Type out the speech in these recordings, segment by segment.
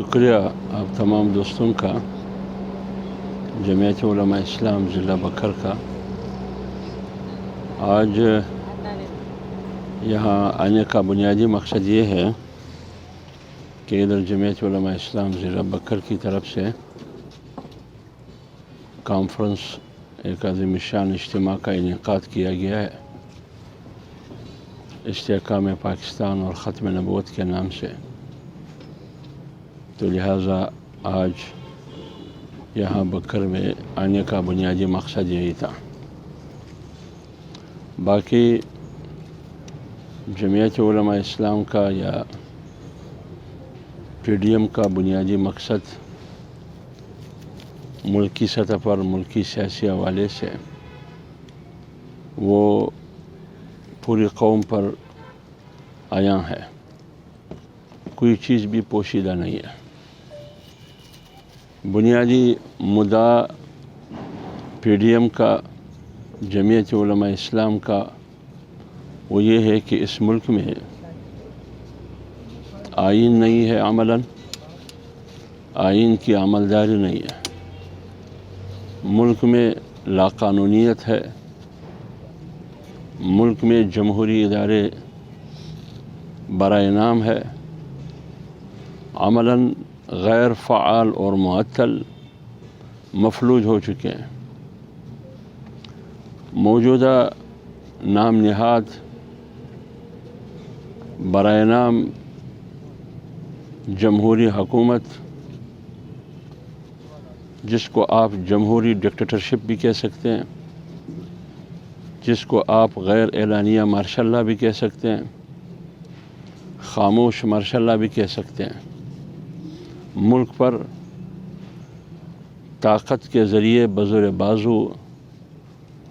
شکریہ آپ تمام دوستوں کا، جمعیت علماء اسلام ضلع بکر کا۔ آج یہاں آنے کا بنیادی مقصد یہ ہے کہ ادھر جمعیت علماء اسلام ضلع بکر کی طرف سے کانفرنس، ایک عظیم الشان اجتماع کا انعقاد کیا گیا ہے استحکام پاکستان اور ختم نبوت کے نام سے۔ تو لہٰذا آج یہاں بکر میں آنے کا بنیادی مقصد یہی تھا۔ باقی جمعیت علماء اسلام کا یا پی ڈی ایم کا بنیادی مقصد ملکی سطح پر، ملکی سیاسی حوالے سے وہ پوری قوم پر عیاں ہے، کوئی چیز بھی پوشیدہ نہیں ہے۔ بنیادی مدعا پی ڈی ایم کا، جمعیت علماء اسلام کا، وہ یہ ہے کہ اس ملک میں آئین نہیں ہے، عملاً آئین کی عملداری نہیں ہے، ملک میں لاقانونیت ہے، ملک میں جمہوری ادارے برائے نام ہے، عملاً غیر فعال اور معطل، مفلوج ہو چکے ہیں۔ موجودہ نام نہاد برائے نام جمہوری حکومت، جس کو آپ جمہوری ڈکٹیٹرشپ بھی کہہ سکتے ہیں، جس کو آپ غیر اعلانیہ مارشل لا بھی کہہ سکتے ہیں، خاموش مارشل لا بھی کہہ سکتے ہیں، ملک پر طاقت کے ذریعے بزور بازو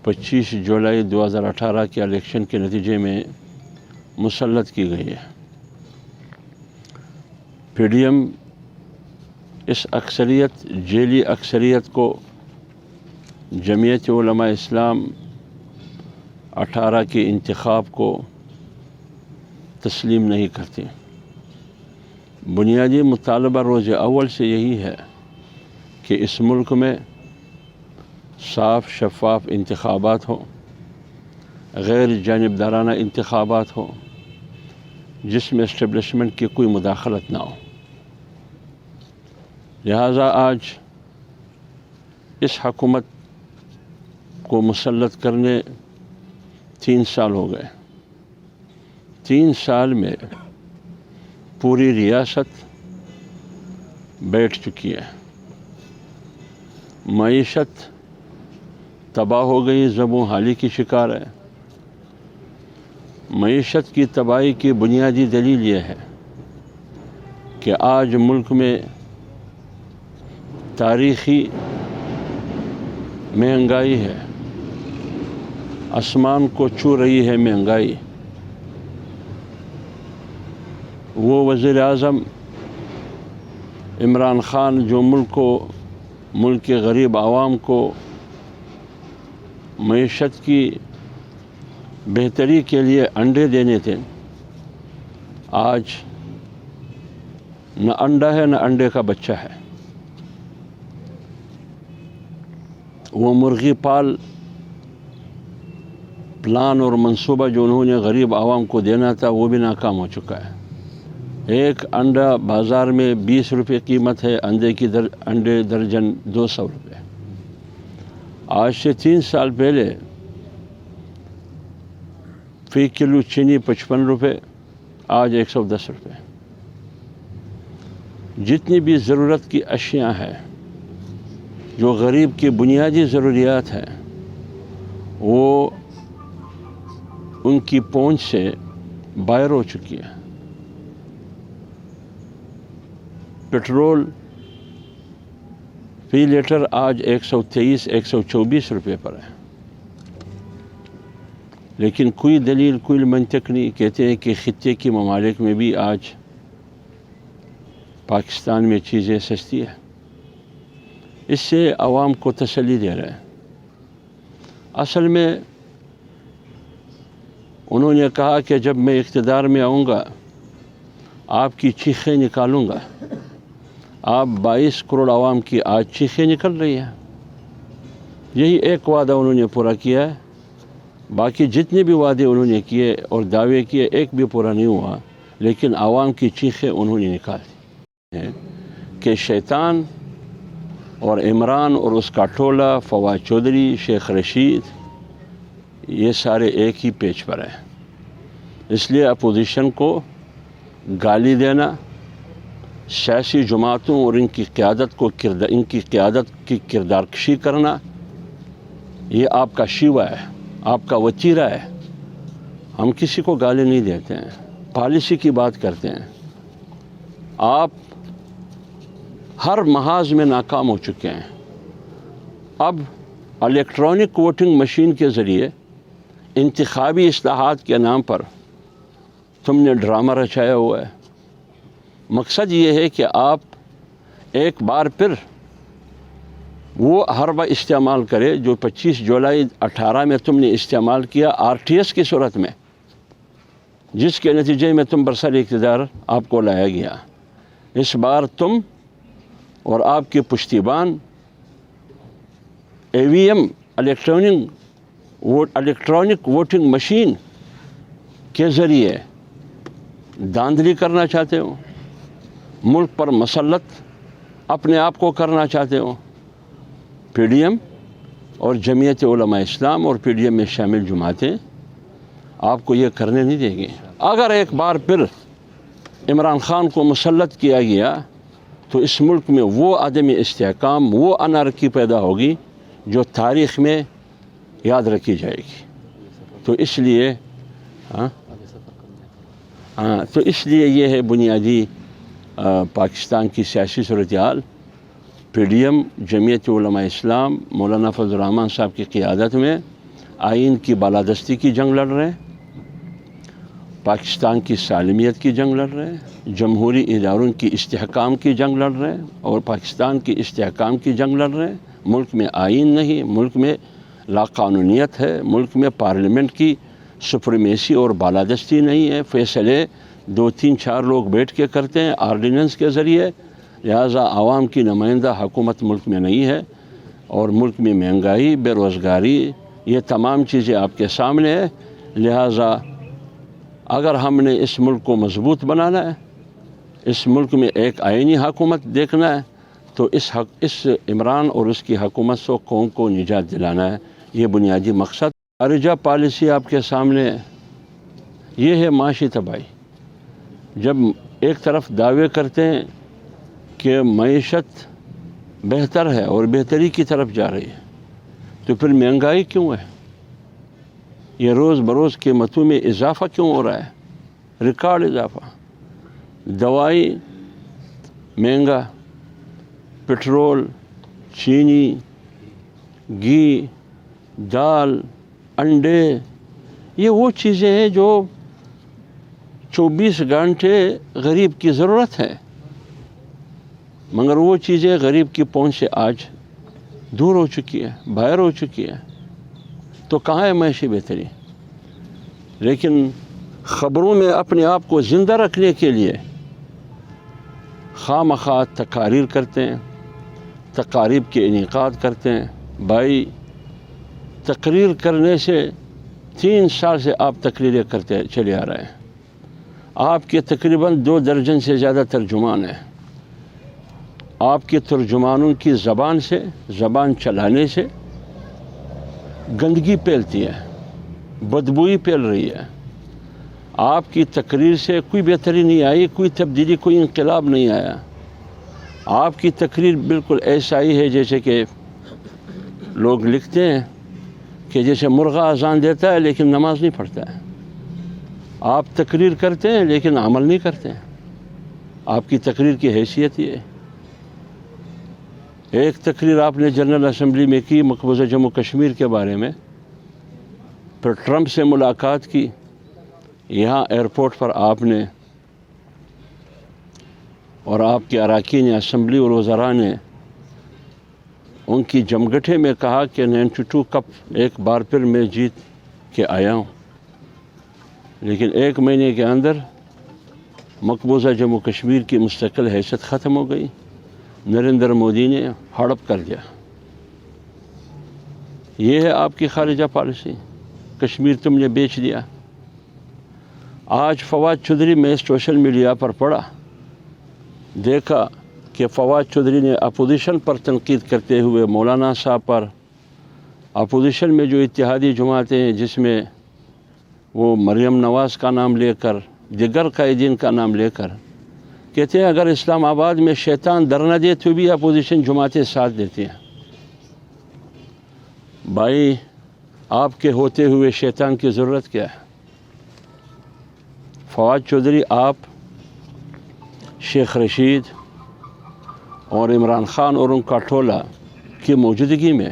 25 جولائی 2018 کے الیکشن کے نتیجے میں مسلط کی گئی ہے۔ پی ڈی ایم اس اکثریت، ذیلی اکثریت کو جمعیت علماء اسلام 18 کے انتخاب کو تسلیم نہیں کرتی۔ بنیادی مطالبہ روز اول سے یہی ہے کہ اس ملک میں صاف شفاف انتخابات ہوں، غیر جانبدارانہ انتخابات ہوں، جس میں اسٹیبلشمنٹ کی کوئی مداخلت نہ ہو۔ لہٰذا آج اس حکومت کو مسلط کرنے 3 سال ہو گئے۔ 3 سال میں پوری ریاست بیٹھ چکی ہے، معیشت تباہ ہو گئی، زبوں حالی کی شکار ہے۔ معیشت کی تباہی کی بنیادی دلیل یہ ہے کہ آج ملک میں تاریخی مہنگائی ہے، آسمان کو چھو رہی ہے مہنگائی۔ وہ وزیر اعظم عمران خان جو ملک کے غریب عوام کو معیشت کی بہتری کے لیے انڈے دینے تھے، آج نہ انڈا ہے نہ انڈے کا بچہ ہے۔ وہ مرغی پال پلان اور منصوبہ جو انہوں نے غریب عوام کو دینا تھا وہ بھی ناکام ہو چکا ہے۔ ایک انڈا بازار میں 20 روپے قیمت ہے، انڈے درجن 200 روپے۔ آج سے 3 سال پہلے فی کلو چینی 55 روپے، آج 110 روپے۔ جتنی بھی ضرورت کی اشیاء ہیں، جو غریب کی بنیادی ضروریات ہیں، وہ ان کی پہنچ سے باہر ہو چکی ہے۔ پٹرول فی لیٹر آج 123 124 روپے پر ہے، لیکن کوئی دلیل، کوئی منطق نہیں۔ کہتے ہیں کہ خطے کی ممالک میں بھی آج پاکستان میں چیزیں سستی ہیں۔ اس سے عوام کو تسلی دے رہے ہیں۔ اصل میں انہوں نے کہا کہ جب میں اقتدار میں آؤں گا آپ کی چیخیں نکالوں گا، آپ 22 کروڑ عوام کی آج چیخیں نکل رہی ہیں. یہی ایک وعدہ انہوں نے پورا کیا ہے. باقی جتنے بھی وعدے انہوں نے کیے اور دعوے کیے ایک بھی پورا نہیں ہوا. لیکن عوام کی چیخیں انہوں نے نکالی ہیں کہ شیطان اور عمران اور اس کا ٹولہ، فواد چودھری، شیخ رشید، یہ سارے ایک ہی پیج پر ہیں. اس لیے اپوزیشن کو گالی دینا، سیاسی جماعتوں اور ان کی قیادت کی کردار کشی کرنا، یہ آپ کا شیوا ہے، آپ کا وتیرہ ہے. ہم کسی کو گالی نہیں دیتے ہیں، پالیسی کی بات کرتے ہیں. آپ ہر محاذ میں ناکام ہو چکے ہیں. اب الیکٹرانک ووٹنگ مشین کے ذریعے انتخابی اصلاحات کے نام پر تم نے ڈرامہ رچایا ہوا ہے. مقصد یہ ہے کہ آپ ایک بار پھر وہ حربہ استعمال کرے جو 25 جولائی 18 میں تم نے استعمال کیا RTS کی صورت میں، جس کے نتیجے میں تم برسر اقتدار آپ کو لایا گیا. اس بار تم اور آپ کے پشتیبان EVM الیکٹرانک ووٹنگ مشین کے ذریعے دھاندلی کرنا چاہتے ہو، ملک پر مسلط اپنے آپ کو کرنا چاہتے ہو. PDM اور جمعیت علماء اسلام اور PDM میں شامل جماعتیں آپ کو یہ کرنے نہیں دیں گی. اگر ایک بار پھر عمران خان کو مسلط کیا گیا تو اس ملک میں وہ عدم استحکام، وہ انارکی پیدا ہوگی جو تاریخ میں یاد رکھی جائے گی. تو اس لیے یہ ہے بنیادی پاکستان کی سیاسی صورتحال. PDM جمعیت علماء اسلام مولانا فضل الرحمان صاحب کی قیادت میں آئین کی بالادستی کی جنگ لڑ رہے ہیں، پاکستان کی سالمیت کی جنگ لڑ رہے ہیں، جمہوری اداروں کی استحکام کی جنگ لڑ رہے ہیں اور پاکستان کی استحکام کی جنگ لڑ رہے ہیں. ملک میں آئین نہیں، ملک میں لاقانونیت ہے، ملک میں پارلیمنٹ کی سپریمیسی اور بالادستی نہیں ہے. فیصلے 2-3-4 لوگ بیٹھ کے کرتے ہیں آرڈیننس کے ذریعے. لہٰذا عوام کی نمائندہ حکومت ملک میں نہیں ہے اور ملک میں مہنگائی، بے روزگاری، یہ تمام چیزیں آپ کے سامنے ہے. لہٰذا اگر ہم نے اس ملک کو مضبوط بنانا ہے، اس ملک میں ایک آئینی حکومت دیکھنا ہے، تو اس عمران اور اس کی حکومت سے قوم کو نجات دلانا ہے. یہ بنیادی مقصد. خارجہ پالیسی آپ کے سامنے ہے. یہ ہے معاشی تباہی. جب ایک طرف دعوے کرتے ہیں کہ معیشت بہتر ہے اور بہتری کی طرف جا رہی ہے، تو پھر مہنگائی کیوں ہے؟ یہ روز بروز قیمتوں میں اضافہ کیوں ہو رہا ہے؟ ریکارڈ اضافہ. دوائی مہنگا، پٹرول، چینی، گھی، دال، انڈے، یہ وہ چیزیں ہیں جو 24 گھنٹے غریب کی ضرورت ہے، مگر وہ چیزیں غریب کی پہنچ سے آج دور ہو چکی ہے، باہر ہو چکی ہے. تو کہاں ہے معاشی بہتری؟ لیکن خبروں میں اپنے آپ کو زندہ رکھنے کے لیے خواہ مخواہ تقاریر کرتے ہیں، تقاریب کے انعقاد کرتے ہیں. بھائی، تقریر کرنے سے 3 سال سے آپ تقریریں کرتے چلے آ رہے ہیں. آپ کے تقریباً 2 درجن سے زیادہ ترجمان ہیں. آپ کے ترجمانوں کی زبان چلانے سے گندگی پھیلتی ہے، بدبوئی پھیل رہی ہے. آپ کی تقریر سے کوئی بہتری نہیں آئی، کوئی تبدیلی، کوئی انقلاب نہیں آیا. آپ کی تقریر بالکل ایسا ہی ہے جیسے کہ لوگ لکھتے ہیں کہ جیسے مرغا اذان دیتا ہے لیکن نماز نہیں پڑھتا ہے. آپ تقریر کرتے ہیں لیکن عمل نہیں کرتے ہیں. آپ کی تقریر کی حیثیت یہ ہے. ایک تقریر آپ نے جنرل اسمبلی میں کی مقبوضہ جموں کشمیر کے بارے میں، پھر ٹرمپ سے ملاقات کی. یہاں ایئرپورٹ پر آپ نے اور آپ کے اراکین اسمبلی اور وزراء نے ان کی جمگٹھے میں کہا کہ 92 کپ ایک بار پھر میں جیت کے آیا ہوں. لیکن 1 مہینے کے اندر مقبوضہ جموں کشمیر کی مستقل حیثیت ختم ہو گئی. نریندر مودی نے ہڑپ کر دیا۔ یہ ہے آپ کی خارجہ پالیسی، کشمیر تم نے بیچ دیا۔ آج فواد چودھری، میں سوشل میڈیا پر پڑھا، دیکھا کہ فواد چودھری نے اپوزیشن پر تنقید کرتے ہوئے مولانا صاحب پر، اپوزیشن میں جو اتحادی جماعتیں ہیں جس میں وہ مریم نواز کا نام لے کر، دیگر قائدین کا نام لے کر کہتے ہیں اگر اسلام آباد میں شیطان در نہ دے تو بھی اپوزیشن جماعتیں ساتھ دیتی ہیں۔ بھائی آپ کے ہوتے ہوئے شیطان کی ضرورت کیا ہے؟ فواد چودھری، آپ شیخ رشید اور عمران خان اور ان کا ٹولہ کی موجودگی میں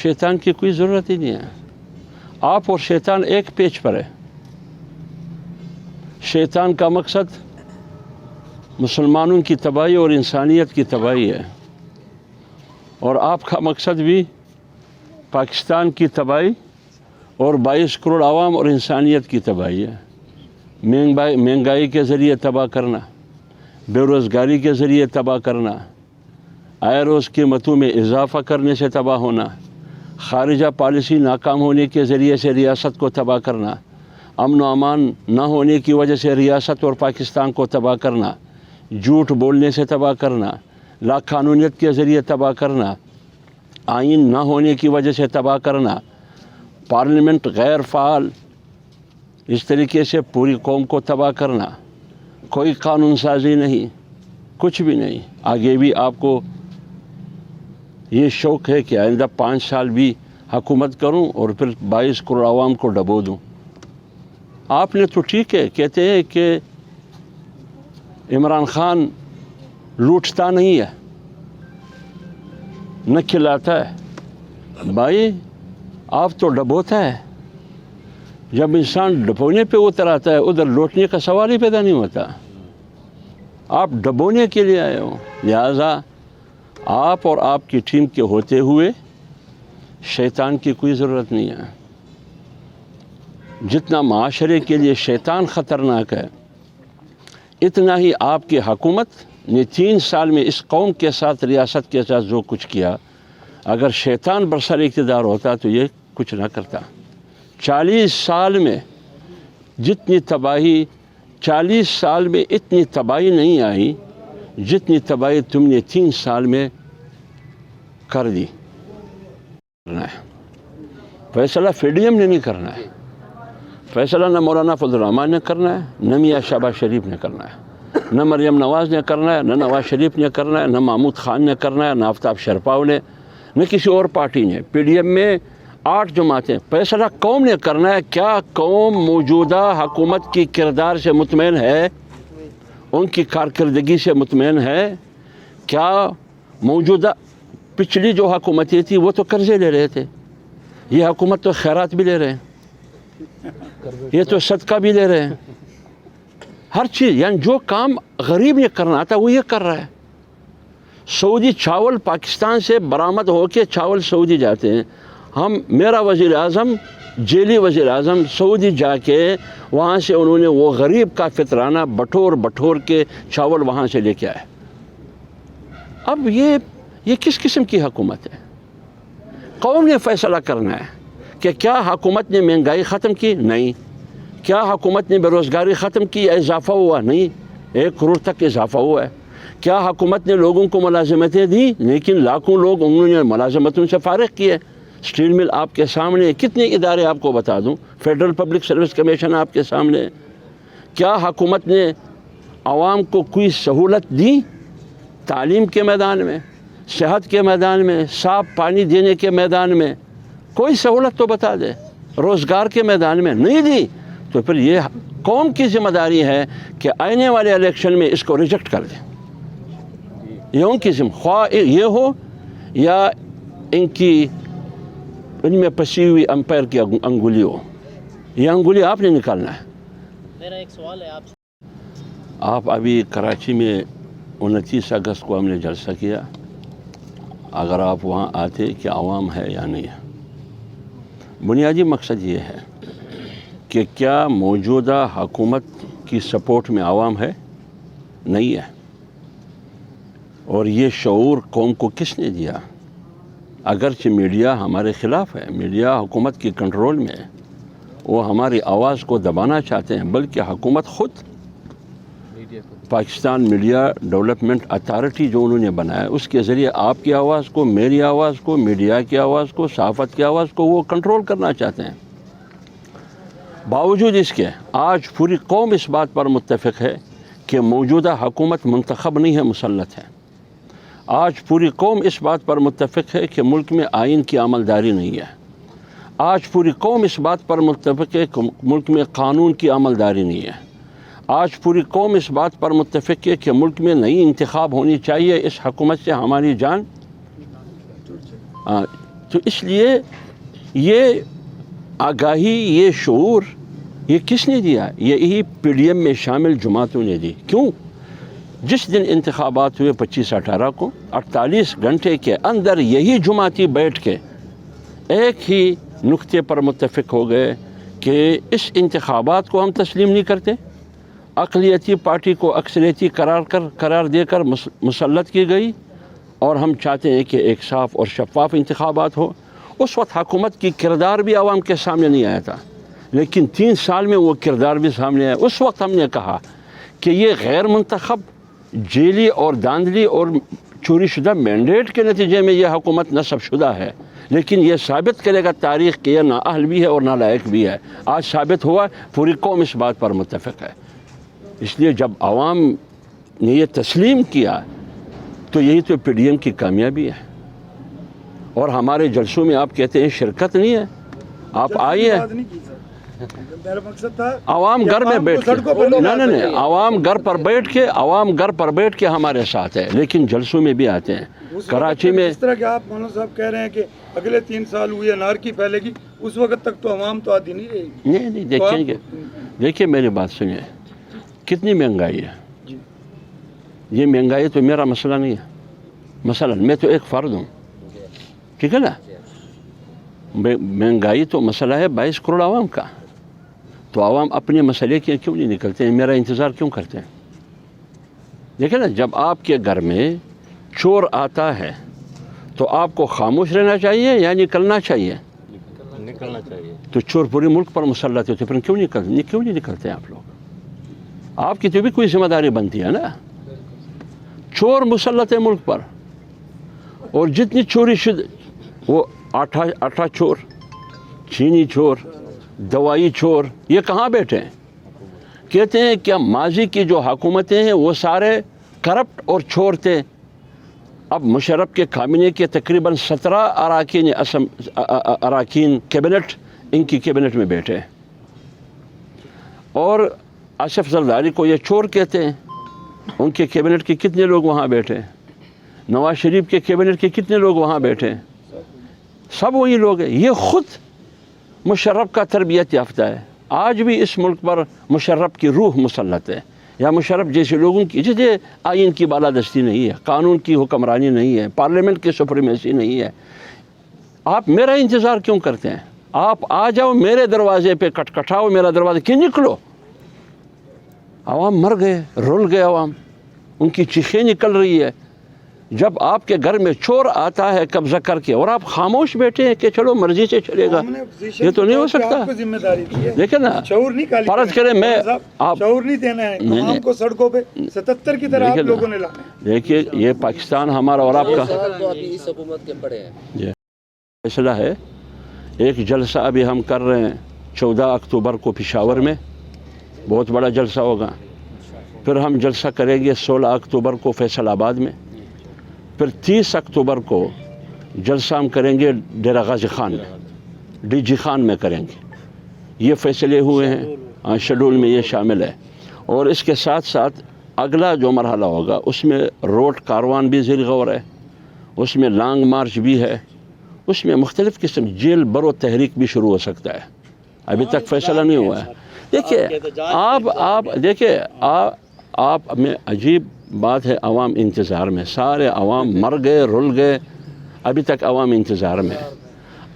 شیطان کی کوئی ضرورت ہی نہیں ہے۔ آپ اور شیطان ایک پیج پر ہے۔ شیطان کا مقصد مسلمانوں کی تباہی اور انسانیت کی تباہی ہے، اور آپ کا مقصد بھی پاکستان کی تباہی اور 22 کروڑ عوام اور انسانیت کی تباہی ہے۔ مہنگائی کے ذریعے تباہ کرنا، بے روزگاری کے ذریعے تباہ کرنا، آئے روز قیمتوں میں اضافہ کرنے سے تباہ ہونا، خارجہ پالیسی ناکام ہونے کے ذریعے سے ریاست کو تباہ کرنا، امن و امان نہ ہونے کی وجہ سے ریاست اور پاکستان کو تباہ کرنا، جھوٹ بولنے سے تباہ کرنا، لا قانونیت کے ذریعے تباہ کرنا، آئین نہ ہونے کی وجہ سے تباہ کرنا، پارلیمنٹ غیر فعال، اس طریقے سے پوری قوم کو تباہ کرنا، کوئی قانون سازی نہیں، کچھ بھی نہیں۔ آگے بھی آپ کو یہ شوق ہے کہ آئندہ 5 سال بھی حکومت کروں اور پھر 22 کروڑ عوام کو ڈبو دوں۔ آپ نے تو ٹھیک ہے، کہتے ہیں کہ عمران خان لوٹتا نہیں ہے، نہ کھلاتا ہے۔ بھائی آپ تو ڈبوتا ہے۔ جب انسان ڈبونے پہ اتر آتا ہے ادھر لوٹنے کا سوال ہی پیدا نہیں ہوتا۔ آپ ڈبونے کے لیے آئے ہو، لہٰذا آپ اور آپ کی ٹیم کے ہوتے ہوئے شیطان کی کوئی ضرورت نہیں ہے۔ جتنا معاشرے کے لیے شیطان خطرناک ہے، اتنا ہی آپ کی حکومت نے 3 سال میں اس قوم کے ساتھ، ریاست کے ساتھ جو کچھ کیا، اگر شیطان برسر اقتدار ہوتا تو یہ کچھ نہ کرتا۔ 40 سال میں جتنی تباہی، 40 سال میں اتنی تباہی نہیں آئی جتنی تباہی تم نے 3 سال میں کر دی۔ فیصلہ فیڈیم نے نہیں کرنا ہے، فیصلہ نہ مولانا فضل الرحمان نے کرنا ہے، نہ میاں شہباز شریف نے کرنا ہے، نہ مریم نواز نے کرنا ہے، نہ نواز شریف نے کرنا ہے، نہ محمود خان نے کرنا ہے، نہ آفتاب شرپاؤ نے، نہ کسی اور پارٹی نے۔ پی ڈی ایم میں 8 جماعتیں۔ فیصلہ قوم نے کرنا ہے۔ کیا قوم موجودہ حکومت کی کردار سے مطمئن ہے؟ ان کی کارکردگی سے مطمئن ہے؟ کیا موجودہ پچھلی جو حکومتیں تھی وہ تو قرضے لے رہے تھے، یہ حکومت تو خیرات بھی لے رہے ہیں، یہ تو صدقہ بھی لے رہے ہیں، ہر چیز، یعنی جو کام غریب نے کرنا تھا وہ یہ کر رہا ہے۔ سعودی چاول پاکستان سے برآمد ہو کے چاول سعودی جاتے ہیں۔ میرا وزیر اعظم، جیلی وزیر اعظم سعودی جا کے وہاں سے انہوں نے وہ غریب کا فطرانہ بٹور کے چاول وہاں سے لے کے آئے۔ اب یہ کس قسم کی حکومت ہے؟ قوم نے فیصلہ کرنا ہے کہ کیا حکومت نے مہنگائی ختم کی؟ نہیں۔ کیا حکومت نے بے روزگاری ختم کی یا اضافہ ہوا؟ نہیں، 1 کروڑ تک اضافہ ہوا ہے۔ کیا حکومت نے لوگوں کو ملازمتیں دی؟ لیکن لاکھوں لوگ انہوں نے ملازمتوں سے فارغ کیے۔ اسٹیل مل آپ کے سامنے، کتنے ادارے آپ کو بتا دوں، فیڈرل پبلک سروس کمیشن آپ کے سامنے۔ کیا حکومت نے عوام کو کوئی سہولت دی؟ تعلیم کے میدان میں، صحت کے میدان میں، صاف پانی دینے کے میدان میں کوئی سہولت تو بتا دے۔ روزگار کے میدان میں نہیں دی، تو پھر یہ قوم کی ذمہ داری ہے کہ آنے والے الیکشن میں اس کو ریجیکٹ کر دیں۔ یہ ان کی ذمہ، خواہ یہ ہو یا ان میں پسی ہوئی امپائر کی انگلی ہو، یہ انگلی آپ نے نکالنا ہے۔ میرا ایک سوال ہے آپ سے۔ آپ ابھی کراچی میں 29 اگست کو ہم نے جلسہ کیا، اگر آپ وہاں آتے کہ عوام ہے یا نہیں ہے۔ بنیادی مقصد یہ ہے کہ کیا موجودہ حکومت کی سپورٹ میں عوام ہے؟ نہیں ہے۔ اور یہ شعور قوم کو کس نے دیا؟ اگرچہ میڈیا ہمارے خلاف ہے، میڈیا حکومت کی کنٹرول میں ہے، وہ ہماری آواز کو دبانا چاہتے ہیں، بلکہ حکومت خود پاکستان میڈیا ڈیولپمنٹ اتھارٹی جو انہوں نے بنایا، اس کے ذریعے آپ کی آواز کو، میری آواز کو، میڈیا کی آواز کو، صحافت کی آواز کو وہ کنٹرول کرنا چاہتے ہیں۔ باوجود اس کے آج پوری قوم اس بات پر متفق ہے کہ موجودہ حکومت منتخب نہیں ہے، مسلط ہے۔ آج پوری قوم اس بات پر متفق ہے کہ ملک میں آئین کی عملداری نہیں ہے۔ آج پوری قوم اس بات پر متفق ہے کہ ملک میں قانون کی عملداری نہیں ہے۔ آج پوری قوم اس بات پر متفق ہے کہ ملک میں نئی انتخاب ہونی چاہیے، اس حکومت سے ہماری جان۔ تو اس لیے یہ آگاہی، یہ شعور، یہ کس نے دیا؟ یہی پی ڈی ایم میں شامل جماعتوں نے دی۔ کیوں؟ جس دن انتخابات ہوئے 25/18 کو، 48 گھنٹے کے اندر یہی جماعتی بیٹھ کے ایک ہی نقطے پر متفق ہو گئے کہ اس انتخابات کو ہم تسلیم نہیں کرتے، اقلیتی پارٹی کو اکثریتی قرار دے کر مسلط کی گئی، اور ہم چاہتے ہیں کہ ایک صاف اور شفاف انتخابات ہو۔ اس وقت حکومت کی کردار بھی عوام کے سامنے نہیں آیا تھا، لیکن 3 سال میں وہ کردار بھی سامنے آیا۔ اس وقت ہم نے کہا کہ یہ غیر منتخب، جیلی اور داندلی اور چوری شدہ مینڈیٹ کے نتیجے میں یہ حکومت نصب شدہ ہے، لیکن یہ ثابت کرے گا تاریخ کہ یہ نااہل بھی ہے اور نالائق بھی ہے۔ آج ثابت ہوا، پوری قوم اس بات پر متفق ہے۔ اس لیے جب عوام نے یہ تسلیم کیا تو یہی تو پی ڈی ایم کی کامیابی ہے۔ اور ہمارے جلسوں میں آپ کہتے ہیں شرکت نہیں ہے، آپ آئیے۔ عوام گھر میں بیٹھ کے نہیں، عوام گھر پر بیٹھ کے ہمارے ساتھ ہے، لیکن جلسوں میں بھی آتے ہیں۔ کراچی میں اس طرح کہ آپ مولانا صاحب کہہ رہے ہیں کہ اگلے 3 سال ہوئے انارکی پھیلے گی، اس وقت تک تو عوام تو عادی نہیں رہے گی۔ نہیں، دیکھیں میری بات سنیے، کتنی مہنگائی ہے۔ یہ مہنگائی تو میرا مسئلہ نہیں ہے، مثلا میں تو ایک فرد ہوں، ٹھیک ہے نا؟ مہنگائی تو مسئلہ ہے 22 کروڑ عوام کا، تو عوام اپنے مسئلے کے کیوں نہیں نکلتے ہیں؟ میرا انتظار کیوں کرتے ہیں؟ دیکھیں نا، جب آپ کے گھر میں چور آتا ہے تو آپ کو خاموش رہنا چاہیے یا نکلنا چاہیے؟ نکلنا چاہیے۔ تو چور پورے ملک پر مسلط ہوتے، پھر کیوں نہیں نکلتے آپ لوگ؟ آپ کی تو بھی کوئی ذمہ داری بنتی ہے نا۔ چور مسلط ہے ملک پر، اور جتنی چوری شد، وہ آٹا چور، چینی چور، دوائی چور، یہ کہاں بیٹھے ہیں؟ کہتے ہیں کہ ماضی کی جو حکومتیں ہیں وہ سارے کرپٹ اور چور تھے۔ اب مشرف کے کابینہ کے تقریباً 17 اراکین کیبنٹ ان کی کیبنٹ میں بیٹھے، اور آصف زرداری کو یہ چور کہتے ہیں۔ ان کے کیبنٹ کے کتنے لوگ وہاں بیٹھے؟ نواز شریف کے کیبنٹ کے کتنے لوگ وہاں بیٹھے؟ سب وہی لوگ ہیں۔ یہ خود مشرف کا تربیت یافتہ ہے۔ آج بھی اس ملک پر مشرف کی روح مسلط ہے، یا مشرف جیسے لوگوں کی، جیسے آئین کی بالادستی نہیں ہے، قانون کی حکمرانی نہیں ہے، پارلیمنٹ کی سپریمیسی نہیں ہے۔ آپ میرا انتظار کیوں کرتے ہیں؟ آپ آ جاؤ میرے دروازے پہ، کھٹکھٹاؤ میرا دروازہ، کہ نکلو۔ عوام مر گئے، رول گئے عوام، ان کی چیخیں نکل رہی ہے۔ جب آپ کے گھر میں چور آتا ہے قبضہ کر کے، اور آپ خاموش بیٹھے ہیں کہ چلو مرضی سے چلے گا، یہ تو نہیں ہو سکتا۔ دیکھیں نا، فرض کریں میں آپ شعور نہیں دینا ہے عوام کو، سڑکوں پہ 77 کی طرح آپ لوگوں نے لانا ہے۔ دیکھیے، یہ پاکستان ہمارا اور آپ کا اس حکومت کے پڑے ہیں۔ فیصلہ ہے۔ ایک جلسہ ابھی ہم کر رہے ہیں 14 اکتوبر کو پشاور میں، بہت بڑا جلسہ ہوگا۔ پھر ہم جلسہ کریں گے 16 اکتوبر کو فیصل آباد میں، پھر 30 اکتوبر کو جلسہ ہم کریں گے ڈیرہ غازی خان میں، ڈی جی خان میں کریں گے۔ یہ فیصلے ہوئے ہیں، شیڈول میں یہ شامل ہے۔ اور اس کے ساتھ ساتھ اگلا جو مرحلہ ہوگا اس میں روڈ کاروان بھی زیر غور ہے، اس میں لانگ مارچ بھی ہے، اس میں مختلف قسم جیل برو تحریک بھی شروع ہو سکتا ہے۔ ابھی تک فیصلہ نہیں ہوا ہے۔ دیکھیے آپ میں عجیب بات ہے، عوام انتظار میں، سارے عوام مر گئے، رل گئے، ابھی تک عوام انتظار میں۔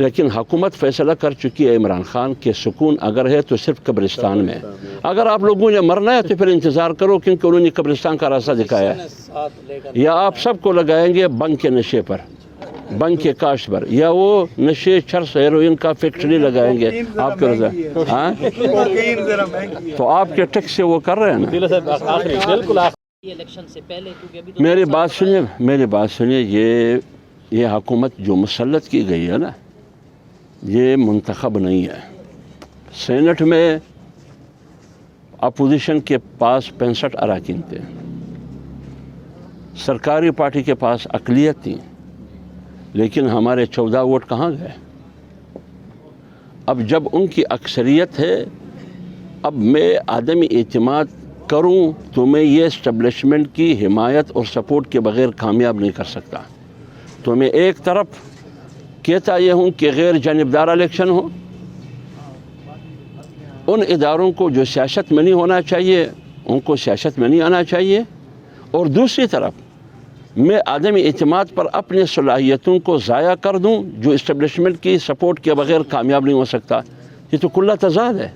لیکن حکومت فیصلہ کر چکی ہے عمران خان کہ سکون اگر ہے تو صرف قبرستان میں. اگر آپ لوگوں نے مرنا ہے تو پھر انتظار کرو، کیونکہ انہوں نے قبرستان کا راستہ دکھایا ہے. یا آپ سب کو لگائیں گے بنگ کے نشے پر، بنگ کے کاشت پر، یا وہ نشے چرس ہیروئن کا فیکٹری لگائیں گے آپ کے رضا. ہاں تو آپ کے ٹیکس سے وہ کر رہے ہیں نا. میری بات سنیے، یہ حکومت جو مسلط کی گئی ہے نا، یہ منتخب نہیں ہے. سینٹ میں اپوزیشن کے پاس 65 اراکین تھے، سرکاری پارٹی کے پاس اقلیت تھی، لیکن ہمارے 14 ووٹ کہاں گئے؟ اب جب ان کی اکثریت ہے، اب میں عدم اعتماد کروں تو میں یہ اسٹیبلشمنٹ کی حمایت اور سپورٹ کے بغیر کامیاب نہیں کر سکتا. تو میں ایک طرف کہتا یہ ہوں کہ غیر جانبدار الیکشن ہو، ان اداروں کو جو سیاست میں نہیں ہونا چاہیے ان کو سیاست میں نہیں آنا چاہیے، اور دوسری طرف میں عدم اعتماد پر اپنے صلاحیتوں کو ضائع کر دوں جو اسٹیبلشمنٹ کی سپورٹ کے بغیر کامیاب نہیں ہو سکتا. یہ تو کلّا تضاد ہے،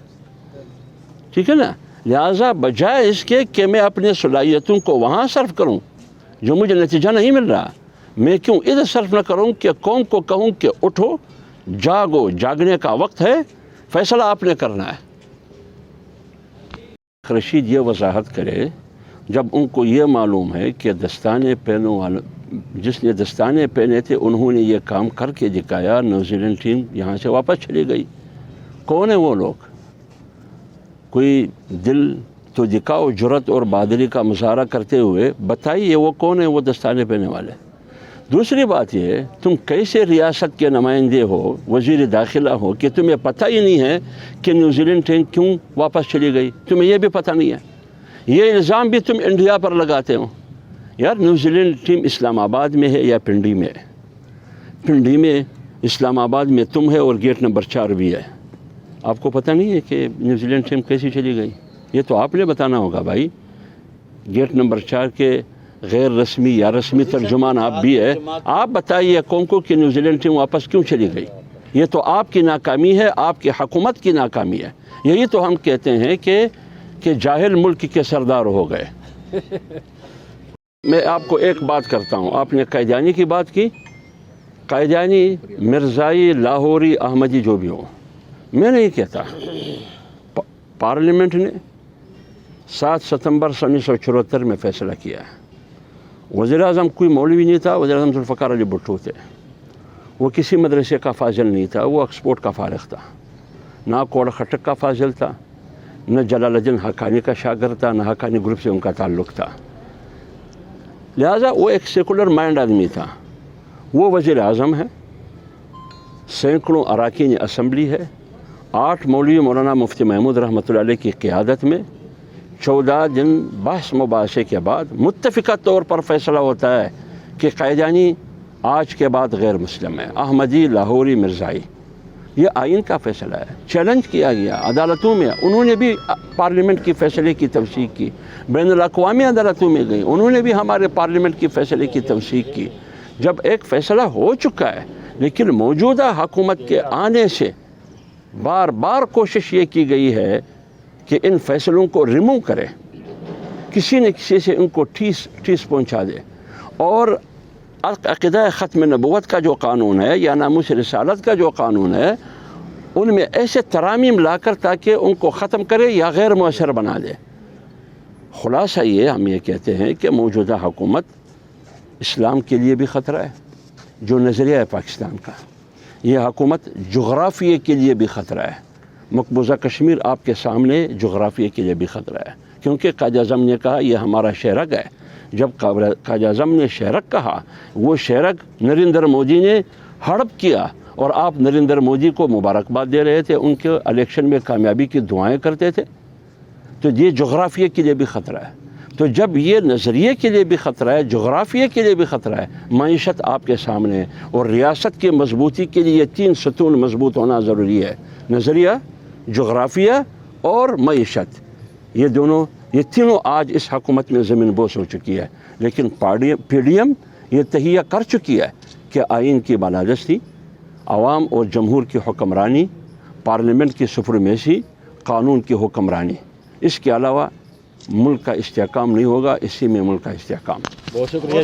ٹھیک ہے نا. لہٰذا بجائے اس کے کہ میں اپنے صلاحیتوں کو وہاں صرف کروں جو مجھے نتیجہ نہیں مل رہا، میں کیوں ادھر صرف نہ کروں کہ قوم کو کہوں کہ اٹھو، جاگو، جاگنے کا وقت ہے، فیصلہ آپ نے کرنا ہے. رشید یہ وضاحت کرے جب ان کو یہ معلوم ہے کہ دستانے پہنوں والے، جس نے دستانے پہنے تھے انہوں نے یہ کام کر کے دکھایا، نیوزی لینڈ ٹیم یہاں سے واپس چلی گئی. کون ہیں وہ لوگ؟ کوئی دل تو دکھاؤ، جرت اور بہادری کا مظاہرہ کرتے ہوئے بتائیے وہ کون ہیں وہ دستانے پہنے والے. دوسری بات یہ، تم کیسے ریاست کے نمائندے ہو، وزیر داخلہ ہو، کہ تمہیں پتہ ہی نہیں ہے کہ نیوزی لینڈ ٹیم کیوں واپس چلی گئی؟ تمہیں یہ بھی پتہ نہیں ہے. یہ الزام بھی تم انڈیا پر لگاتے ہو. یار نیوزی لینڈ ٹیم اسلام آباد میں ہے یا پنڈی میں؟ پنڈی میں، اسلام آباد میں تم ہے اور گیٹ نمبر 4 بھی ہے. آپ کو پتہ نہیں ہے کہ نیوزی لینڈ ٹیم کیسی چلی گئی؟ یہ تو آپ نے بتانا ہوگا بھائی. گیٹ نمبر 4 کے غیر رسمی یا رسمی ترجمان آپ بھی ہے، آپ بتائیے قوم کو کہ نیوزی لینڈ ٹیم واپس کیوں چلی گئی. یہ تو آپ کی ناکامی ہے، آپ کی حکومت کی ناکامی ہے. یہی تو ہم کہتے ہیں کہ جاہل ملک کے سردار ہو گئے. میں آپ کو ایک بات کرتا ہوں، آپ نے قائدیانی کی بات کی. قائدیانی، مرزائی، لاہوری، احمدی جو بھی ہو، میں نہیں کہتا. پارلیمنٹ نے 7 ستمبر 1974 میں فیصلہ کیا ہے. وزیر اعظم کوئی مولوی نہیں تھا، وزیر اعظم ذوالفقار علی بھٹو تھے. وہ کسی مدرسے کا فاضل نہیں تھا، وہ ایکسپورٹ کا فارغ تھا. نہ کوڑ خٹک کا فاضل تھا، نہ جلال الدین حقانی کا شاگرد تھا، نہ حقانی گروپ سے ان کا تعلق تھا. لہٰذا وہ ایک سیکولر مائنڈ آدمی تھا. وہ وزیر اعظم ہے، سینکڑوں اراکین اسمبلی ہے، 8 مولوی مولانا مفتی محمود رحمۃ اللہ علیہ کی قیادت میں 14 دن بحث مباحثے کے بعد متفقہ طور پر فیصلہ ہوتا ہے کہ قائدیانی آج کے بعد غیر مسلم ہے، احمدی، لاہوری، مرزائی. یہ آئین کا فیصلہ ہے، چیلنج کیا گیا عدالتوں میں. انہوں نے بھی پارلیمنٹ کی فیصلے کی توثیق کی، بین الاقوامی عدالتوں میں گئی، انہوں نے بھی ہمارے پارلیمنٹ کی فیصلے کی توثیق کی. جب ایک فیصلہ ہو چکا ہے، لیکن موجودہ حکومت کے آنے سے بار بار کوشش یہ کی گئی ہے کہ ان فیصلوں کو ریموو کرے، کسی نہ کسی سے ان کو ٹھیس پہنچا دے. اور عقیدہ ختم نبوت کا جو قانون ہے یا ناموس رسالت کا جو قانون ہے، ان میں ایسے ترامیم لا کر تاکہ ان کو ختم کرے یا غیر مؤثر بنا دے. خلاصہ یہ ہم یہ کہتے ہیں کہ موجودہ حکومت اسلام کے لیے بھی خطرہ ہے، جو نظریہ ہے پاکستان کا. یہ حکومت جغرافیے کے لیے بھی خطرہ ہے. مقبوضہ کشمیر آپ کے سامنے جغرافیے کے لیے بھی خطرہ ہے، کیونکہ قائد اعظم نے کہا یہ ہمارا شہرک ہے. جب قائد اعظم نے شہرک کہا، وہ شہرک نریندر مودی نے ہڑپ کیا، اور آپ نریندر مودی کو مبارکباد دے رہے تھے، ان کے الیکشن میں کامیابی کی دعائیں کرتے تھے. تو یہ جغرافیے کے لیے بھی خطرہ ہے. تو جب یہ نظریے کے لیے بھی خطرہ ہے، جغرافیے کے لیے بھی خطرہ ہے، معیشت آپ کے سامنے ہے. اور ریاست کی مضبوطی کے لیے 3 ستون مضبوط ہونا ضروری ہے: نظریہ، جغرافیہ اور معیشت. یہ تینوں آج اس حکومت میں زمین بوس ہو چکی ہے. لیکن پی ڈی ایم یہ تہیہ کر چکی ہے کہ آئین کی بالادستی عوام اور جمہور کی حکمرانی، پارلیمنٹ کی سپریمیسی، قانون کی حکمرانی، اس کے علاوہ ملک کا استحکام نہیں ہوگا، اسی میں ملک کا استحکام۔ بہت شکریہ۔